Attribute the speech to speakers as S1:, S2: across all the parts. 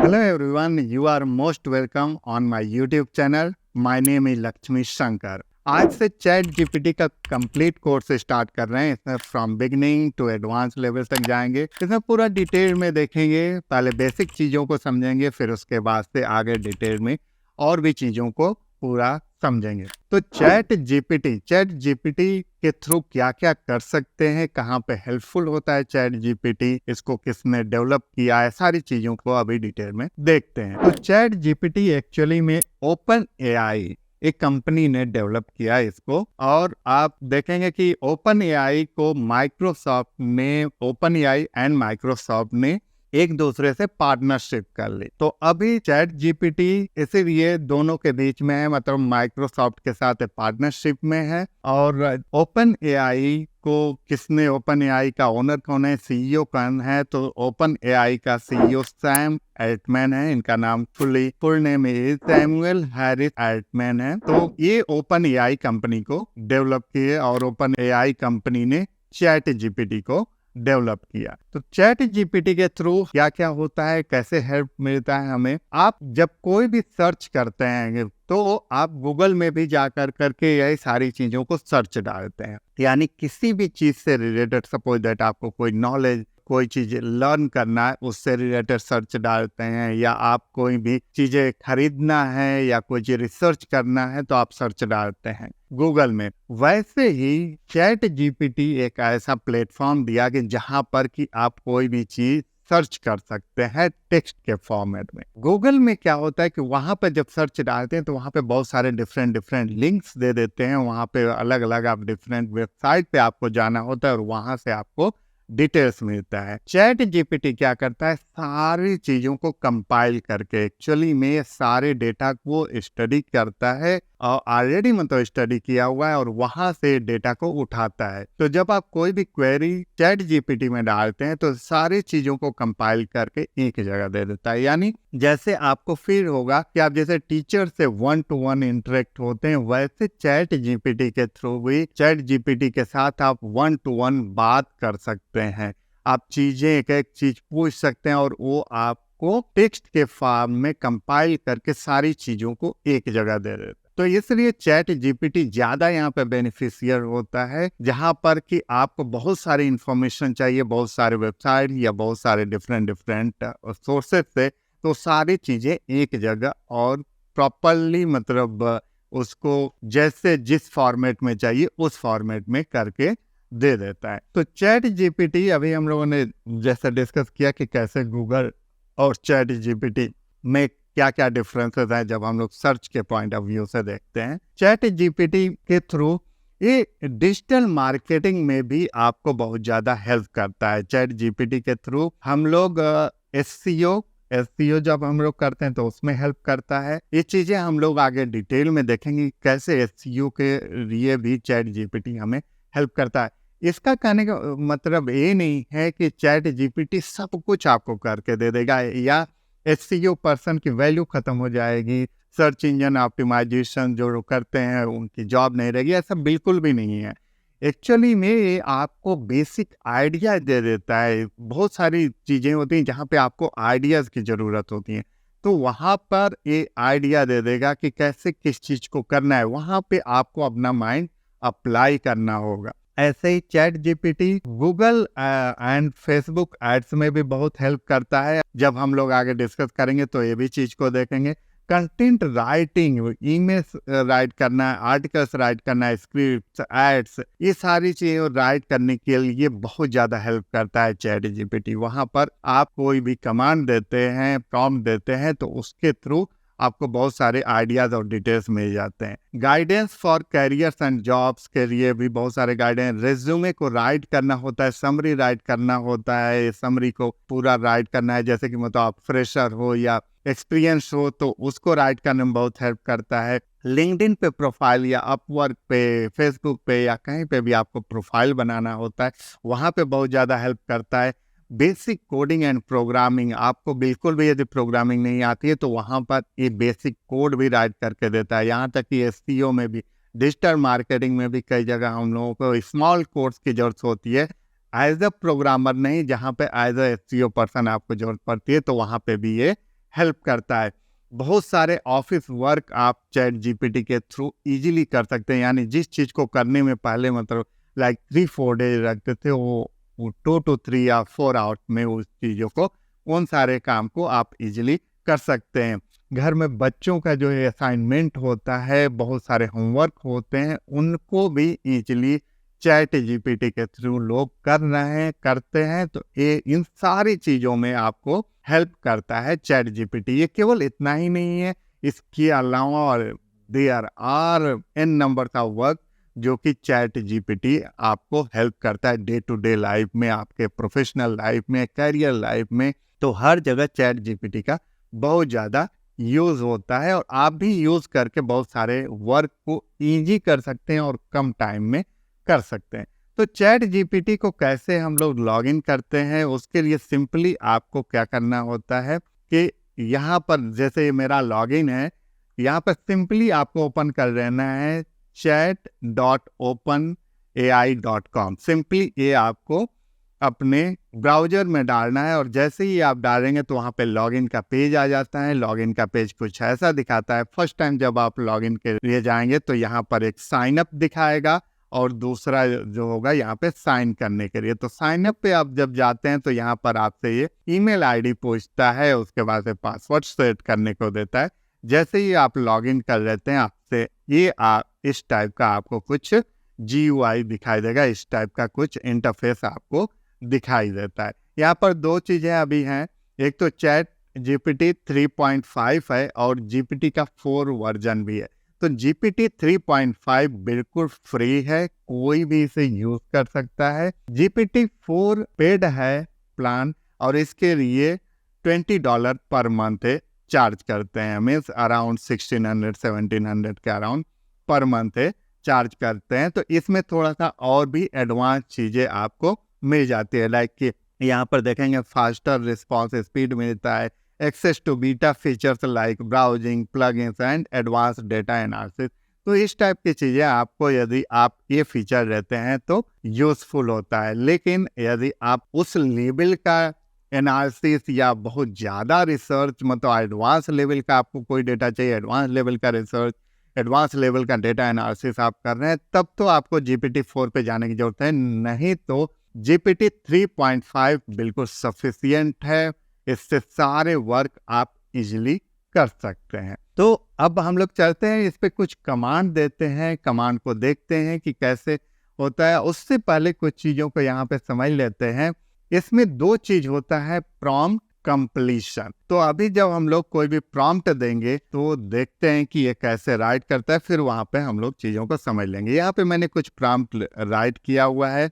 S1: Hello everyone, you are most welcome on my YouTube channel. My name is Lakshmi Shankar. आज से ChatGPT का complete course start कर रहे हैं। इसमें from beginning to advance level तक जाएंगे। इसमें पूरा डिटेल में देखेंगे, पहले बेसिक चीज़ों को समझेंगे, फिर उसके बाद से आगे डिटेल में और भी चीज़ों को पूरा समझेंगे। तो चैट जीपीटी के थ्रू क्या क्या कर सकते हैं, कहाँ पे हेल्पफुल होता है चैट जीपीटी, इसको किसने डेवलप किया है, सारी चीज़ों को अभी डिटेल में देखते हैं। तो चैट जीपीटी एक्चुअली में ओपन एआई एक कंपनी ने डेवलप किया इसको, और आप देखेंगे कि ओपन एआई एंड माइक्रोसॉफ्ट ने एक दूसरे से पार्टनरशिप कर ली। तो अभी चैट जीपीटी इसीलिए दोनों के बीच में है, मतलब माइक्रोसॉफ्ट के साथ पार्टनरशिप में है। और ओपन एआई को किसने, ओपन एआई का ओनर कौन है, सीईओ कौन है, तो ओपन एआई का सीईओ सैम एल्टमैन है। इनका नाम full name is Samuel Harris Altman है। तो ये ओपन एआई कंपनी को डेवलप किए और ओपन एआई कंपनी ने चैट जीपीटी को डेवलप किया। तो चैट जीपीटी के थ्रू क्या क्या होता है, कैसे हेल्प मिलता है हमें। आप जब कोई भी सर्च करते हैं तो आप गूगल में भी जाकर करके यही सारी चीजों को सर्च डालते हैं, यानी किसी भी चीज से रिलेटेड, सपोज दैट आपको कोई नॉलेज, कोई चीज लर्न करना है, उससे रिलेटेड सर्च डालते हैं, या आप कोई भी चीजें खरीदना है या कोई चीज रिसर्च करना है तो आप सर्च डालते हैं गूगल में। वैसे ही चैट जीपीटी एक ऐसा प्लेटफॉर्म दिया कि जहां पर कि आप कोई भी चीज सर्च कर सकते हैं टेक्स्ट के फॉर्मेट में। गूगल में क्या होता है कि वहां पर जब सर्च डालते हैं तो वहां पे बहुत सारे डिफरेंट लिंक्स दे देते हैं। वहां पे अलग अलग आप डिफरेंट वेबसाइट पे आपको जाना होता है और वहां से आपको डिटेल्स मिलता है। चैट जीपीटी क्या करता है, सारी चीजों को कंपाइल करके एक्चुअली में सारे डेटा को स्टडी करता है, और ऑलरेडी मतलब स्टडी किया हुआ है, और वहां से डेटा को उठाता है। तो जब आप कोई भी क्वेरी चैट जीपीटी में डालते हैं तो सारी चीजों को कंपाइल करके एक जगह दे देता है। यानी जैसे आपको फील होगा कि आप जैसे टीचर से 1-to-1 इंटरेक्ट होते हैं, वैसे चैट जीपीटी के थ्रू भी चैट जीपीटी के साथ आप 1-to-1 बात कर सकते हैं। आप चीजें एक एक चीज पूछ सकते हैं और वो आपको टेक्स्ट के फॉर्म में कंपाइल करके सारी चीजों को एक जगह दे देता है। तो इसलिए चैट जीपीटी ज्यादा यहाँ पे बेनिफिशियल होता है, जहां पर कि आपको बहुत सारी इंफॉर्मेशन चाहिए, बहुत सारे वेबसाइट या बहुत सारे डिफरेंट सोर्सेज से, तो सारी चीजें एक जगह और प्रॉपरली, मतलब उसको जैसे जिस फॉर्मेट में चाहिए उस फॉर्मेट में करके दे देता है। तो चैट जीपीटी अभी हम लोगों ने जैसे डिस्कस किया कि कैसे गूगल और चैट जीपीटी में क्या क्या डिफरेंसेस हैं जब हम लोग सर्च के पॉइंट ऑफ व्यू से देखते हैं। चैट जीपीटी के थ्रू ये डिजिटल मार्केटिंग में भी आपको बहुत ज्यादा हेल्प करता है। चैट जीपीटी के थ्रू हम लोग एसईओ जब हम लोग करते हैं तो उसमें हेल्प करता है। ये चीजें हम लोग आगे डिटेल में देखेंगे कैसे एसईओ के लिए भी चैट जीपीटी हमें हेल्प करता है। इसका कहने का मतलब ये नहीं है कि चैट जीपीटी सब कुछ आपको करके दे देगा या एसईओ पर्सन की वैल्यू खत्म हो जाएगी, सर्च इंजन ऑप्टिमाइजेशन जो करते हैं उनकी जॉब नहीं रहेगी, ऐसा बिल्कुल भी नहीं है। एक्चुअली में ये आपको बेसिक आइडिया दे देता है। बहुत सारी चीजें होती हैं जहाँ पे आपको आइडियाज की जरूरत होती है, तो वहां पर ये आइडिया दे देगा कि कैसे किस चीज को करना है, वहां पे आपको अपना माइंड अप्लाई करना होगा। ऐसे ही ChatGPT Google and Facebook ads में भी बहुत हेल्प करता है। जब हम लोग आगे डिस्कस करेंगे तो ये भी चीज को देखेंगे। कंटेंट राइटिंग, ईमेल्स राइट करना है, आर्टिकल्स राइट करना है, स्क्रिप्ट, एड्स, ये सारी चीजें राइट करने के लिए बहुत ज्यादा हेल्प करता है चैट जीपीटी। वहां पर आप कोई भी कमांड देते हैं, प्रॉम्प्ट देते हैं, तो उसके थ्रू आपको बहुत सारे आइडियाज और डिटेल्स मिल जाते हैं। Guidance for carriers and jobs के लिए भी बहुत सारे गाइडेंस। रेज्यूमे को राइट करना होता है, समरी राइट करना होता है, समरी को पूरा राइट करना है, जैसे कि मतलब आप फ्रेशर हो या एक्सपीरियंस हो तो उसको राइट करने में बहुत हेल्प करता है। लिंक्डइन पे प्रोफाइल या अपवर्क पे, फेसबुक पे या कहीं पे भी आपको प्रोफाइल बनाना होता है, वहां पे बहुत ज्यादा हेल्प करता है। बेसिक कोडिंग एंड प्रोग्रामिंग, आपको बिल्कुल भी यदि प्रोग्रामिंग नहीं आती है तो वहां पर ये बेसिक कोड भी राइट करके देता है। यहाँ तक कि एसईओ में भी, डिजिटल मार्केटिंग में भी कई जगह हम लोगों को स्मॉल कोर्स की जरूरत होती है, एज अ प्रोग्रामर नहीं, जहाँ पे एज अ एसईओ पर्सन आपको जरूरत पड़ती है, तो वहां पे भी ये हेल्प करता है। बहुत सारे ऑफिस वर्क आप चैट जीपीटी के थ्रू इजीली कर सकते हैं, यानी जिस चीज़ को करने में पहले मतलब लाइक 3-4 डेज लगते थे, वो 2 to 3 या 4 आवर्स में उस चीज़ों को, उन सारे काम को आप इजीली कर सकते हैं। घर में बच्चों का जो असाइनमेंट होता है, बहुत सारे होमवर्क होते हैं, उनको भी इजीली चैट जीपीटी के थ्रू लोग कर रहे हैं, करते हैं। तो ये इन सारी चीज़ों में आपको हेल्प करता है चैट जीपीटी। ये केवल इतना ही नहीं है, इसके अलावा और देयर आर एन नंबर का वर्क जो कि चैट जीपीटी आपको हेल्प करता है डे टू डे लाइफ में, आपके प्रोफेशनल लाइफ में, कैरियर लाइफ में। तो हर जगह चैट जीपीटी का बहुत ज़्यादा यूज़ होता है और आप भी यूज़ करके बहुत सारे वर्क को ईजी कर सकते हैं और कम टाइम में कर सकते हैं। तो चैट जीपीटी को कैसे हम लोग लॉगिन करते हैं, उसके लिए सिंपली आपको क्या करना होता है कि यहाँ पर जैसे ये मेरा लॉगिन है, यहाँ पर सिंपली आपको ओपन कर लेना है chat.openai.com। सिंपली ये आपको अपने ब्राउजर में डालना है और जैसे ही आप डालेंगे तो वहाँ पे लॉगिन का पेज आ जाता है। लॉगिन का पेज कुछ ऐसा दिखाता है। फर्स्ट टाइम जब आप लॉगिन के लिए जाएंगे तो यहाँ पर एक साइन अप दिखाएगा और दूसरा जो होगा यहाँ पे साइन करने के लिए। तो साइन अप पे आप जब जाते हैं तो यहाँ पर आपसे ये ईमेल आईडी पूछता है, उसके बाद से पासवर्ड सेट करने को देता है। जैसे ही आप लॉगिन कर लेते हैं आपसे ये इस टाइप का आपको कुछ GUI दिखाई देगा, इस टाइप का कुछ इंटरफेस आपको दिखाई देता है। यहाँ पर दो चीजें अभी हैं, एक तो चैट GPT 3.5 है और GPT का 4 वर्जन भी है। तो GPT 3.5 बिल्कुल फ्री है, कोई भी इसे यूज कर सकता है। GPT 4 पेड है प्लान और इसके लिए $20 पर मंथ चार्ज करते हैं, मीन्स अराउंड 1600-1700 के अराउंड पर मंथ चार्ज करते हैं। तो इसमें थोड़ा सा और भी एडवांस चीजें आपको मिल जाती है, लाइक कि यहाँ पर देखेंगे फास्टर रिस्पॉन्स स्पीड मिलता है, access to beta features like browsing, plugins and advance data analysis. तो इस टाइप की चीजें आपको यदि आप ये फीचर रहते हैं तो यूजफुल होता है। लेकिन यदि आप उस लेवल का एनालिसिस या बहुत ज़्यादा रिसर्च, मतलब एडवांस लेवल का आपको कोई डेटा चाहिए, एडवांस लेवल का रिसर्च, एडवांस लेवल का डेटा एनालिसिस आप कर रहे हैं, तब तो आपको GPT 4 पे जाने की जरूरत है। नहीं तो GPT 3.5 बिल्कुल सफिशियंट है, इससे सारे वर्क आप इजीली कर सकते हैं। तो अब हम लोग चलते हैं, इस पे कुछ कमांड देते हैं, कमांड को देखते हैं कि कैसे होता है। उससे पहले कुछ चीज़ों को यहाँ पे समझ लेते हैं। इसमें दो चीज होता है, प्रॉम्प्ट, कंप्लीशन। तो अभी जब हम लोग कोई भी प्रॉम्प्ट देंगे तो देखते हैं कि ये कैसे राइट करता है, फिर वहां पे हम लोग चीजों को समझ लेंगे। यहाँ पे मैंने कुछ प्रॉम्प्ट राइट किया हुआ है,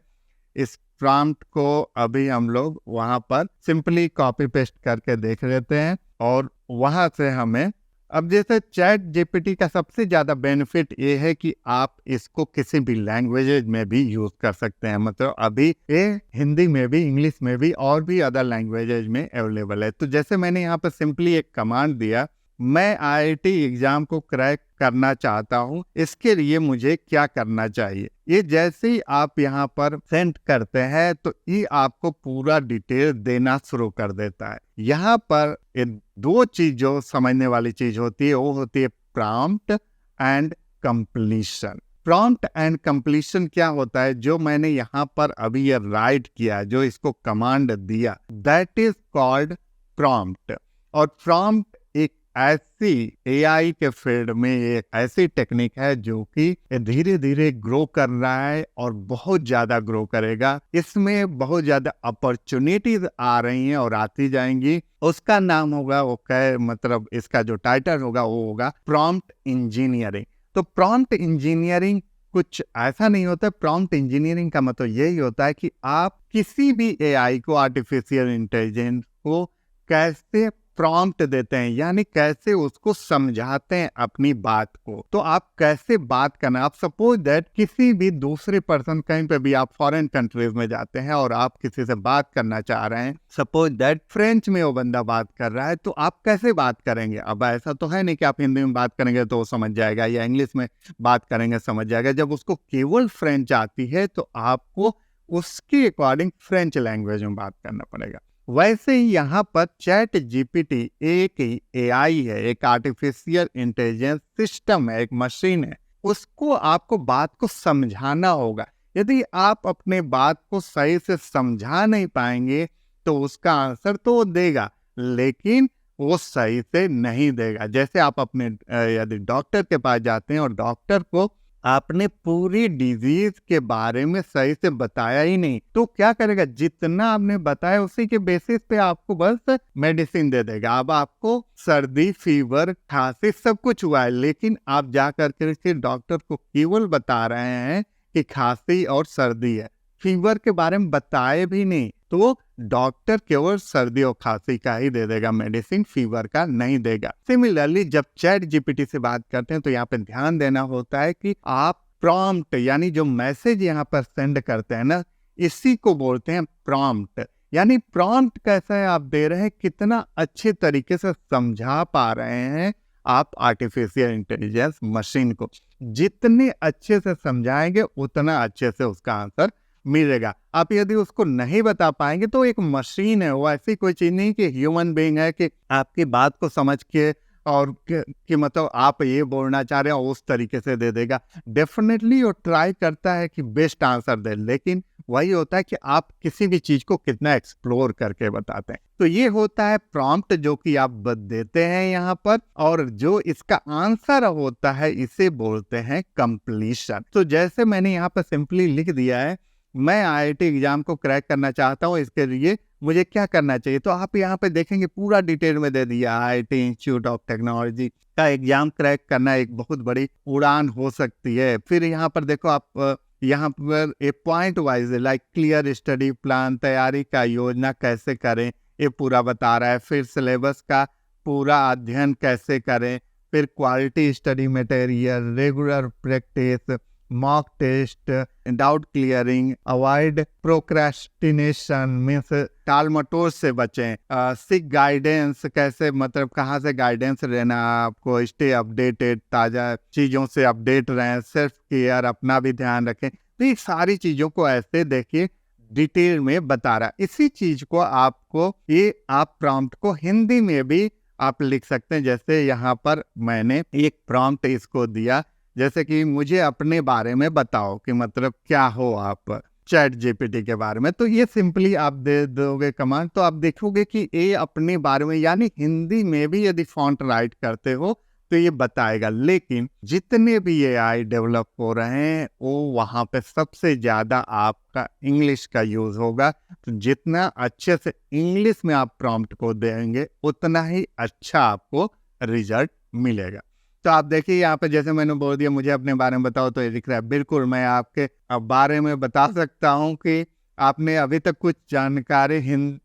S1: इस प्रॉम्प्ट को अभी हम लोग वहां पर सिंपली कॉपी पेस्ट करके देख लेते हैं और वहां से हमें, अब जैसे चैट जीपीटी का सबसे ज्यादा बेनिफिट ये है कि आप इसको किसी भी लैंग्वेजेज में भी यूज कर सकते हैं। मतलब अभी ये हिंदी में भी, इंग्लिश में भी और भी अदर लैंग्वेजेज में अवेलेबल है। तो जैसे मैंने यहाँ पर सिंपली एक कमांड दिया, मैं IIT एग्जाम को क्रैक करना चाहता हूँ, इसके लिए मुझे क्या करना चाहिए। ये जैसे ही आप यहाँ पर सेंड करते हैं तो ये आपको पूरा डिटेल देना शुरू कर देता है। यहाँ पर ये दो चीज जो समझने वाली चीज होती है वो होती है prompt and completion. Prompt and completion क्या होता है, जो मैंने यहाँ पर अभी ये राइट किया, जो इसको कमांड दिया, दैट इज कॉल्ड प्रॉम्प्ट। और प्रॉम्प्ट एक ऐसी AI के फील्ड में एक ऐसी टेक्निक है जो कि धीरे धीरे ग्रो कर रहा है और बहुत ज्यादा ग्रो करेगा। इसमें बहुत ज्यादा अपॉर्चुनिटीज आ रही हैं और आती जाएंगी। उसका नाम होगा, वो मतलब इसका जो टाइटल होगा वो होगा प्रॉम्प्ट इंजीनियरिंग। तो प्रॉम्प्ट इंजीनियरिंग कुछ ऐसा नहीं होता। प्रॉम्प्ट इंजीनियरिंग का मतलब यही होता है कि आप किसी भी AI को, आर्टिफिशियल इंटेलिजेंस को कैसे प्रॉम्प्ट देते हैं, यानी कैसे उसको समझाते हैं अपनी बात को। तो आप कैसे बात करना, आप सपोज दैट किसी भी दूसरे पर्सन, कहीं पे भी आप फॉरेन कंट्रीज में जाते हैं और आप किसी से बात करना चाह रहे हैं, सपोज दैट फ्रेंच में वो बंदा बात कर रहा है, तो आप कैसे बात करेंगे। अब ऐसा तो है नहीं कि आप हिंदी में बात करेंगे तो वो समझ जाएगा या इंग्लिश में बात करेंगे समझ जाएगा। जब उसको केवल फ्रेंच आती है तो आपको उसके अकॉर्डिंग फ्रेंच लैंग्वेज में बात करना पड़ेगा। वैसे ही यहाँ पर चैट जीपीटी एक एआई है, एक आर्टिफिशियल इंटेलिजेंस सिस्टम है, एक मशीन है। उसको आपको बात को समझाना होगा। यदि आप अपने बात को सही से समझा नहीं पाएंगे तो उसका आंसर तो वो देगा, लेकिन वो सही से नहीं देगा। जैसे आप अपने यदि डॉक्टर के पास जाते हैं और डॉक्टर को आपने पूरी डिजीज के बारे में सही से बताया ही नहीं, तो क्या करेगा? जितना आपने बताया उसी के बेसिस पे आपको बस मेडिसिन दे देगा। अब आपको सर्दी, फीवर, खांसी सब कुछ हुआ है, लेकिन आप जा करके डॉक्टर को केवल बता रहे हैं कि खांसी और सर्दी है, फीवर के बारे में बताए भी नहीं, तो डॉक्टर केवल सर्दी और खांसी का ही दे देगा मेडिसिन, फीवर का नहीं देगा। सिमिलरली जब चैट जीपीटी से बात करते हैं तो यहाँ पे ध्यान देना होता है कि आप प्रॉम्प्ट यानी जो मैसेज यहाँ पर सेंड करते हैं ना, इसी को बोलते हैं प्रॉम्प्ट। यानी प्रॉम्प्ट कैसा है आप दे रहे हैं, कितना अच्छे तरीके से समझा पा रहे हैं आप आर्टिफिशियल इंटेलिजेंस मशीन को। जितने अच्छे से समझाएंगे उतना अच्छे से उसका आंसर मिलेगा। आप यदि उसको नहीं बता पाएंगे तो एक मशीन है, वो ऐसी कोई चीज नहीं कि ह्यूमन बीइंग है कि आपकी बात को समझ के और कि मतलब आप ये बोलना चाह रहे हो उस तरीके से दे देगा। डेफिनेटली वो ट्राई करता है कि बेस्ट आंसर दे, लेकिन वही होता है कि आप किसी भी चीज को कितना एक्सप्लोर करके बताते हैं। तो ये होता है प्रॉम्प्ट जो कि आप देते हैं यहाँ पर, और जो इसका आंसर होता है इसे बोलते हैं कंप्लीशन। तो जैसे मैंने यहाँ पर सिंपली लिख दिया है, मैं आईआईटी एग्जाम को क्रैक करना चाहता हूँ, इसके लिए मुझे क्या करना चाहिए, तो आप यहाँ पे देखेंगे पूरा डिटेल में दे दिया। आईआईटी इंस्टीट्यूट ऑफ टेक्नोलॉजी का एग्जाम क्रैक करना एक बहुत बड़ी उड़ान हो सकती है। फिर यहाँ पर देखो आप यहाँ पर a point wise like clear study plan, तैयारी का योजना कैसे करें, ये पूरा बता रहा है। फिर सिलेबस का पूरा अध्ययन कैसे करें, फिर quality study material, regular practice, mock test, doubt clearing, avoid procrastination means टाल मटोल से बचें, सीक गाइडेंस, कैसे मतलब कहाँ से गाइडेंस लेना आपको, स्टे अपडेटेड, ताज़ा चीज़ों से अपडेट रहें, सेल्फ केयर, अपना भी ध्यान रखें। तो ये सारी चीज़ों को ऐसे देखिए डिटेल में बता रहा है। इसी चीज को आपको ये आप प्रॉम्प्ट को हिंदी में भी आप लिख सकते हैं। जैसे यहाँ पर मैंने एक प्रॉम्प्ट इसको दिया, जैसे कि मुझे अपने बारे में बताओ कि मतलब क्या हो आप चैट जीपीटी के बारे में। तो ये सिंपली आप दे दोगे कमांड, तो आप देखोगे कि ये अपने बारे में यानी हिंदी में भी यदि फॉन्ट राइट करते हो तो ये बताएगा। लेकिन जितने भी एआई डेवलप हो रहे हैं वो वहाँ पे सबसे ज्यादा आपका इंग्लिश का यूज होगा। तो जितना अच्छे से इंग्लिश में आप प्रॉम्प्ट को देंगे उतना ही अच्छा आपको रिजल्ट मिलेगा। तो आप देखिए यहाँ पे जैसे मैंने बोल दिया मुझे अपने बारे में बताओ, तो ये लिख रहा है बिल्कुल मैं आपके बारे में बता सकता हूँ कि आपने अभी तक कुछ जानकारी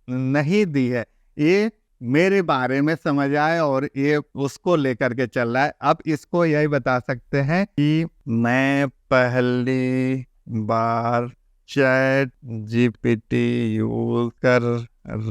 S1: नहीं दी है, ये मेरे बारे में समझ आए और ये उसको लेकर के चल रहा है। अब इसको यही बता सकते हैं कि मैं पहली बार चैट जीपीटी यूज कर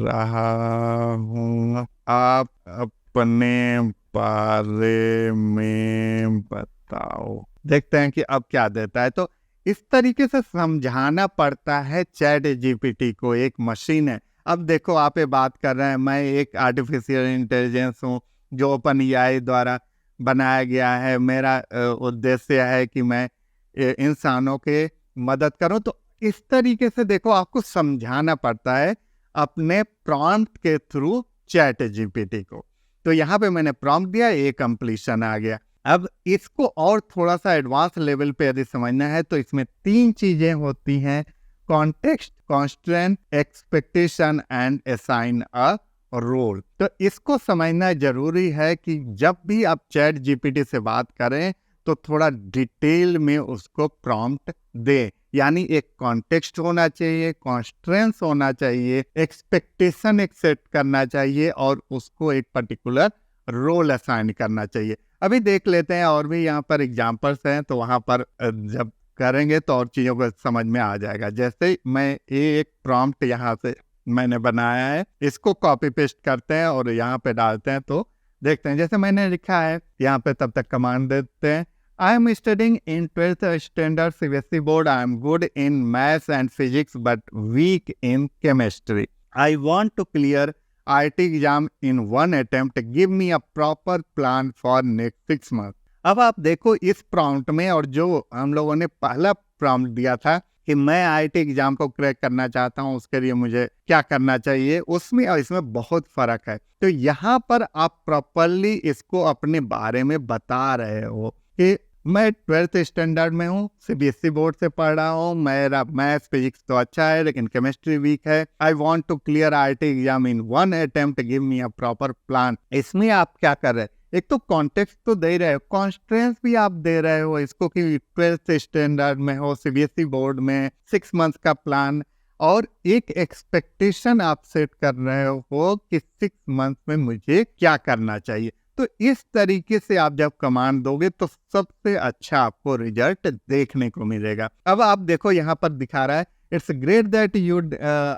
S1: रहा हूँ, आप अपने बारे में बताओ। देखते हैं कि अब क्या देता है। तो इस तरीके से समझाना पड़ता है चैट जीपीटी को, एक मशीन है। अब देखो आप ये बात कर रहे हैं, मैं एक आर्टिफिशियल इंटेलिजेंस हूँ जो ओपन एआई द्वारा बनाया गया है। मेरा उद्देश्य है कि मैं इंसानों के मदद करूं। तो इस तरीके से देखो आपको समझाना पड़ता है अपने प्रॉम्प्ट के थ्रू चैट जीपीटी को। तो यहाँ पे मैंने प्रॉम्प्ट दिया, ये कंप्लीशन आ गया। अब इसको और थोड़ा सा एडवांस लेवल पे यदि समझना है तो इसमें 3 चीजें होती हैं, context, constraint, expectation and assign a role. तो इसको समझना जरूरी है कि जब भी आप चैट जीपीटी से बात करें तो थोड़ा डिटेल में उसको प्रॉम्प्ट दे। यानी एक कॉन्टेक्स्ट होना चाहिए, कॉन्स्ट्रेंट्स होना चाहिए, एक्सपेक्टेशन एक सेट करना चाहिए और उसको एक पर्टिकुलर रोल असाइन करना चाहिए। अभी देख लेते हैं और भी यहाँ पर एग्जांपल्स हैं, तो वहाँ पर जब करेंगे तो और चीज़ों को समझ में आ जाएगा। जैसे मैं एक प्रॉम्प्ट यहाँ से मैंने बनाया है, इसको कॉपी पेस्ट करते हैं और यहाँ पे डालते हैं तो देखते हैं। जैसे मैंने लिखा है यहाँ पे, तब तक कमांड देते हैं। I am studying in 12th standard CBSE board. I am good in maths and physics but weak in chemistry. I want to clear IIT exam in one attempt. Give me a proper plan for next 6 months. अब आप देखो इस prompt में और जो हम लोगों ने पहला प्रॉम्प्ट दिया था कि मैं आईआईटी एग्जाम को क्रैक करना चाहता हूं, उसके लिए मुझे क्या करना चाहिए, उसमें और इसमें बहुत फर्क है। तो यहाँ पर आप प्रॉपरली इसको अपने बारे में बता रहे हो कि मैं 12th स्टैंडर्ड में हूँ, सीबीएसई बोर्ड से पढ़ रहा हूँ, मेरा मैथ्स फिजिक्स तो अच्छा है लेकिन केमिस्ट्री वीक है। I want to clear IIT exam in one attempt, give me a proper plan. इसमें आप क्या कर रहे हैं, एक तो कॉन्टेक्स्ट तो दे रहे हो, कॉन्स्ट्रेंट्स भी आप दे रहे हो इसको कि 12th स्टैंडर्ड में हो, सीबीएसई बोर्ड में, 6 मंथ का प्लान, और एक एक्सपेक्टेशन आप सेट कर रहे हो कि 6 मंथ में मुझे क्या करना चाहिए। तो इस तरीके से आप जब कमांड दोगे तो सबसे अच्छा आपको रिजल्ट देखने को मिलेगा। अब आप देखो यहाँ पर दिखा रहा है, it's great that you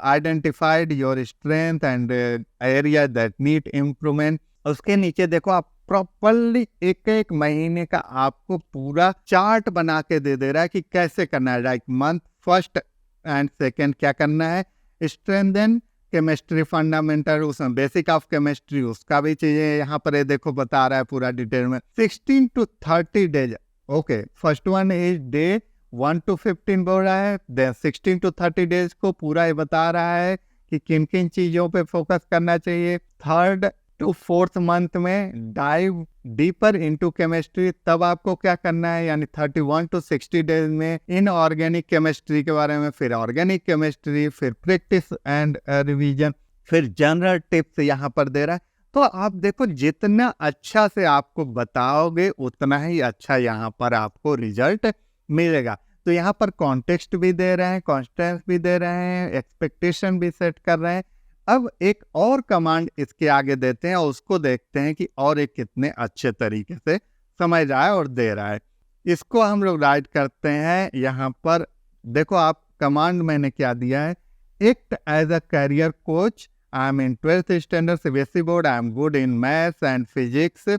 S1: identified your strength and area that need improvement. उसके नीचे देखो आप प्रॉपरली एक एक महीने का आपको पूरा चार्ट बना के दे रहा है कि कैसे करना है। Like month first and second क्या करना है, स्ट्रेंथन केमिस्ट्री फंडामेंटल, उसमें बेसिक ऑफ केमिस्ट्री, उसका भी चीजें यहाँ पर ये देखो बता रहा है पूरा डिटेल में। 16 to 30 days, okay, first one is day 1 to 15 बोल रहा है, देन 16 to 30 डेज को पूरा ये बता रहा है कि किन किन चीजों पे फोकस करना चाहिए। थर्ड टू फोर्थ मंथ में डाइव डीपर इनटू केमिस्ट्री, तब आपको क्या करना है, यानी 31 to 60 डेज में इनऑर्गेनिक केमिस्ट्री के बारे में, फिर ऑर्गेनिक केमिस्ट्री, फिर प्रैक्टिस एंड रिवीजन, फिर जनरल टिप्स यहाँ पर दे रहा है। तो आप देखो जितना अच्छा से आपको बताओगे उतना ही अच्छा यहाँ पर आपको रिजल्ट मिलेगा। तो यहाँ पर कॉन्टेक्स्ट भी दे रहे हैं, कॉन्स्टेंस भी दे रहे हैं, एक्सपेक्टेशन भी सेट कर रहे हैं। अब एक और कमांड इसके आगे देते हैं और उसको देखते हैं कि और एक कितने अच्छे तरीके से समझ रहा है और दे रहा है। इसको हम लोग राइट करते हैं। यहाँ पर देखो आप कमांड मैंने क्या दिया है, act as a career coach, I am in 12th standard CBSE board, I am good in maths and physics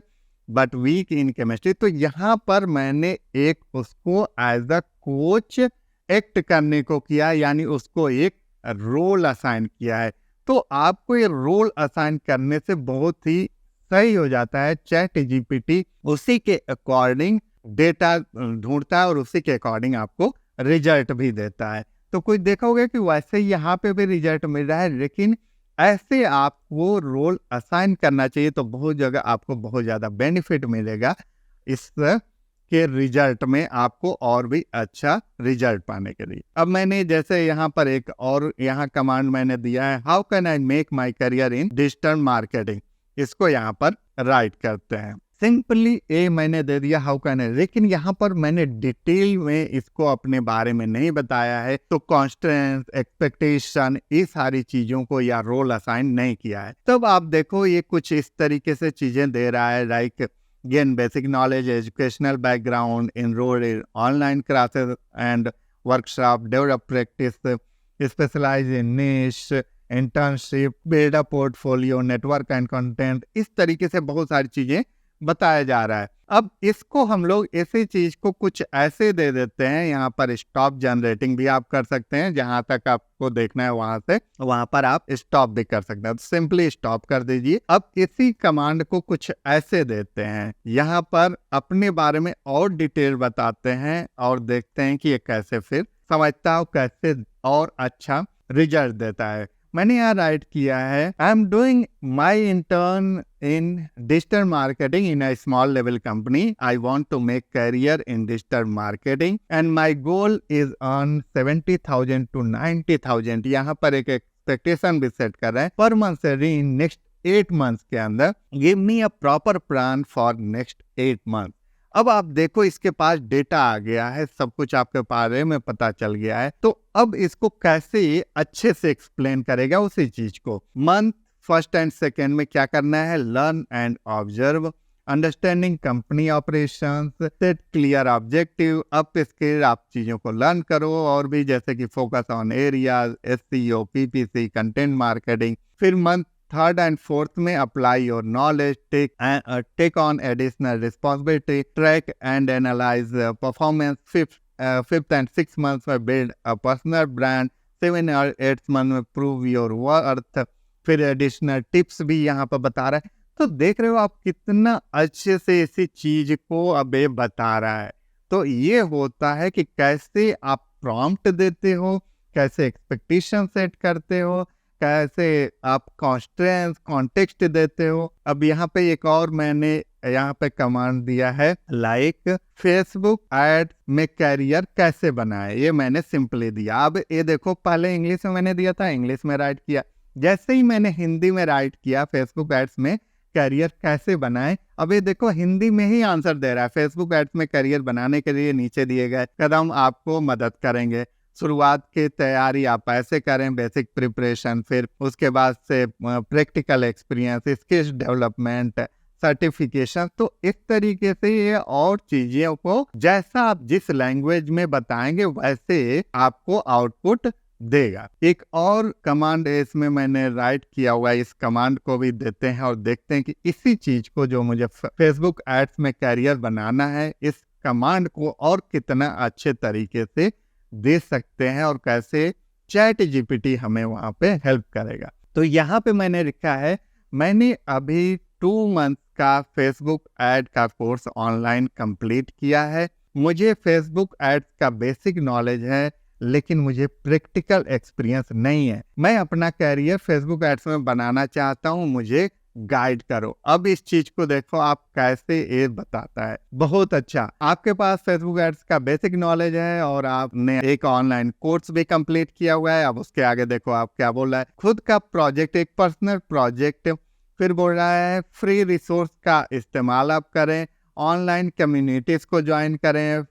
S1: but weak in chemistry. तो यहाँ पर मैंने एक उसको एज अ कोच एक्ट करने को किया, यानी उसको एक रोल असाइन किया है। तो आपको ये रोल असाइन करने से बहुत ही सही हो जाता है। चैट जीपीटी उसी के अकॉर्डिंग डेटा ढूंढता है और उसी के अकॉर्डिंग आपको रिजल्ट भी देता है। तो कुछ देखोगे कि वैसे यहाँ पे भी रिजल्ट मिल रहा है, लेकिन ऐसे आपको रोल असाइन करना चाहिए तो बहुत जगह आपको बहुत ज़्यादा बेनिफिट मिलेगा। इस के रिजल्ट में आपको और भी अच्छा रिजल्ट पाने के लिए। अब मैंने जैसे यहाँ पर एक और यहाँ कमांड मैंने दिया है, how can I make my career in digital marketing, इसको यहाँ पर राइट करते हैं। सिंपली ए मैंने दे दिया हाउ कैन आई, लेकिन यहाँ पर मैंने डिटेल में इसको अपने बारे में नहीं बताया है, तो कॉन्स्टेंट, एक्सपेक्टेशन, ये सारी चीजों को या रोल असाइन नहीं किया है। तब आप देखो ये कुछ इस तरीके से चीजें दे रहा है, like gain basic knowledge, educational background, enroll in online classes and workshop, develop practice, specialize in niche, internship, build a portfolio, network and content। इस तरीके से बहुत सारी चीजें बताया जा रहा है। अब इसको हम लोग इसी चीज को कुछ ऐसे दे देते हैं, यहाँ पर स्टॉप जनरेटिंग भी आप कर सकते हैं, जहां तक आपको देखना है वहां से वहां पर आप स्टॉप भी कर सकते हैं। तो सिंपली स्टॉप कर दीजिए। अब इसी कमांड को कुछ ऐसे देते हैं, यहाँ पर अपने बारे में और डिटेल बताते हैं और देखते हैं कि ये कैसे फिर समझता हो, कैसे और अच्छा रिजल्ट देता है। मैंने यहाँ राइट किया है, I am doing my intern in digital marketing in a small level company, I want to make career in digital marketing and my goal is earn 70,000 to 90,000। यहाँ पर एक एक्सपेक्टेशन भी सेट कर रहे हैं per month salary in next 8 months के अंदर, give me a proper plan for next 8 month. अब आप देखो इसके पास डेटा आ गया है, सब कुछ आपके बारे में पता चल गया है। तो अब इसको कैसे अच्छे से एक्सप्लेन करेगा उसी चीज को। मंथ फर्स्ट एंड सेकेंड में क्या करना है, learn and observe, understanding company operations, set clear objective. अब इसके आप चीजों को लर्न करो और भी, जैसे कि focus on areas, SEO, PPC, content marketing. फिर मंथ थर्ड एंड फोर्थ में apply your knowledge, take on additional responsibility, track and analyse performance. Fifth and six month में बिल्ड अ पर्सनल ब्रांड, 7 और 8 month में prove your worth, फिर additional tips भी यहाँ पर बता रहा है। तो देख रहे हो आप कितना अच्छे से इसी चीज को अब ये बता रहा है। तो ये होता है कि कैसे आप प्रॉम्प्ट देते हो, कैसे एक्सपेक्टेशन सेट करते हो, कैसे आप कॉन्स्टेंस कॉन्टेक्स्ट देते हो। अब यहाँ पे एक और मैंने यहाँ पे कमांड दिया है, लाइक फेसबुक एड में कैरियर कैसे बनाए, ये मैंने सिंपली दिया। अब ये देखो, पहले इंग्लिश में मैंने दिया था, इंग्लिश में राइट किया, जैसे ही मैंने हिंदी में राइट किया फेसबुक एड्स में कैरियर कैसे बनाए, अब ये देखो हिंदी में ही आंसर दे रहा है। फेसबुक एड्स में कैरियर बनाने के लिए नीचे दिए गए कदम आपको मदद करेंगे। शुरुआत की तैयारी आप ऐसे करें, बेसिक प्रिपरेशन, फिर उसके बाद से practical experience, skills development, certification. तो इस तरीके से ये और चीजों को जैसा आप जिस लैंग्वेज में बताएंगे वैसे आपको आउटपुट देगा। एक और कमांड इसमें मैंने राइट किया हुआ है, इस कमांड को भी देते हैं और देखते हैं कि इसी चीज को जो मुझे फेसबुक एड्स में कैरियर बनाना है, इस कमांड को और कितना अच्छे तरीके से दे सकते हैं और कैसे चैट जीपीटी हमें वहां पे हेल्प करेगा। तो यहाँ पे मैंने लिखा है, मैंने अभी 2 मंथ का फेसबुक एड का कोर्स ऑनलाइन कंप्लीट किया है। मुझे फेसबुक एड्स का बेसिक नॉलेज है, लेकिन मुझे प्रैक्टिकल एक्सपीरियंस नहीं है। मैं अपना कैरियर फेसबुक एड्स में बनाना चाहता हूँ, मुझे गाइड करो। अब इस चीज को देखो आप कैसे ये बताता है, बहुत अच्छा। आपके पास फेसबुक एड्स का बेसिक नॉलेज है और आपने एक ऑनलाइन कोर्स भी कंप्लीट किया हुआ है। अब उसके आगे देखो आप क्या बोल रहा है, खुद का प्रोजेक्ट, एक पर्सनल प्रोजेक्ट, फिर बोल रहा है फ्री रिसोर्स का इस्तेमाल आप करें, ऑनलाइन कम्युनिटीज को ज्वाइन करें,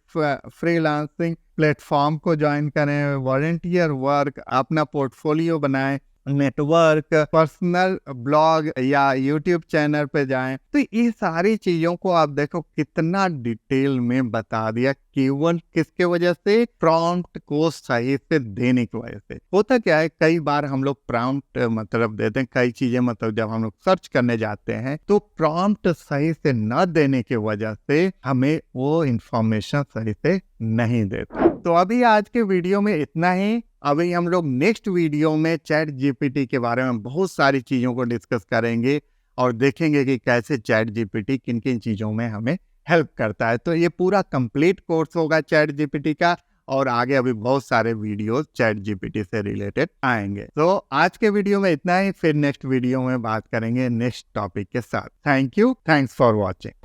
S1: फ्रीलांसिंग प्लेटफॉर्म को ज्वाइन करें, वॉलंटियर वर्क, अपना पोर्टफोलियो बनाएं, नेटवर्क, पर्सनल ब्लॉग या यूट्यूब चैनल पे जाएं। तो ये सारी चीजों को आप देखो कितना डिटेल में बता दिया, केवल किसके वजह से, प्रॉम्प्ट को सही से देने की वजह से। होता क्या है, कई बार हम लोग प्रॉम्प्ट मतलब देते हैं, कई चीजें मतलब जब हम लोग सर्च करने जाते हैं तो प्रॉम्प्ट सही से न देने की वजह से हमें वो इंफॉर्मेशन सही से नहीं देता। तो अभी आज के वीडियो में इतना ही। अभी हम लोग नेक्स्ट वीडियो में चैट जीपीटी के बारे में बहुत सारी चीजों को डिस्कस करेंगे और देखेंगे कि कैसे चैट जीपीटी किन किन चीजों में हमें हेल्प करता है। तो ये पूरा कंप्लीट कोर्स होगा चैट जीपीटी का, और आगे अभी बहुत सारे वीडियोस चैट जीपीटी से रिलेटेड आएंगे। तो आज के वीडियो में इतना ही, फिर नेक्स्ट वीडियो में बात करेंगे नेक्स्ट टॉपिक के साथ। Thank you, thanks for watching.